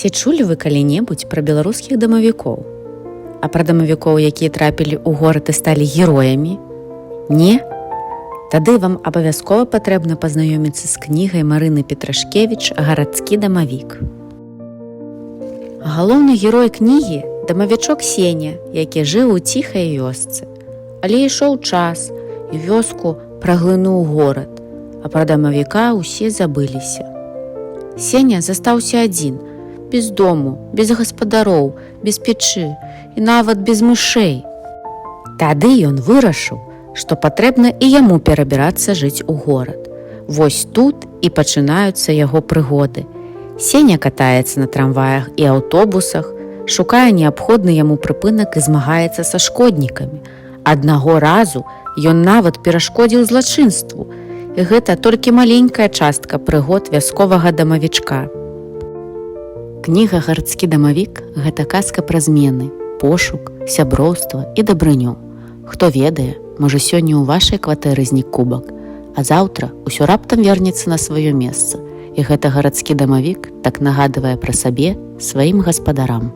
Ці чулі вы калі-небудзь пра беларускіх дамавікоў? А пра дамавікоў, якія трапілі ў горад і сталі героямі? Не? Тады вам абавязкова патрэбна пазнаёміцца з кнігай Марыны Петрашкевіч «Гарадскі дамавік». Галоўны герой кнігі – дамавічок Сеня, які жыў у ціхай вёсцы. Але ішоў час, і вёску праглынуў горад, а пра дамавіка ўсе забыліся. Сеня застаўся адзін, без дому, без гаспадароў, без печы і нават без мышэй. Тады ён вырашыў, што патрэбна і яму перабірацца жыць у горад. Вось тут і пачынаюцца яго прыгоды. Сеня катаецца на трамваях і аўтобусах, шукае неабходны яму прыпынак і змагаецца са шкоднікамі. Аднаго разу ён нават перашкодзіў злачынству, і гэта толькі маленькая частка прыгод вясковага дамавічка. Кніга «Гарадскі дамавік» – гэта казка пра змены, пошук, сяброўства і дабрыню. Хто ведае, можа сёння ў вашай кватэры знік кубак, а заўтра ўсё раптам вернецца на сваё месца. І гэта гарадскі дамавік так нагадвае пра сабе сваім гаспадарам.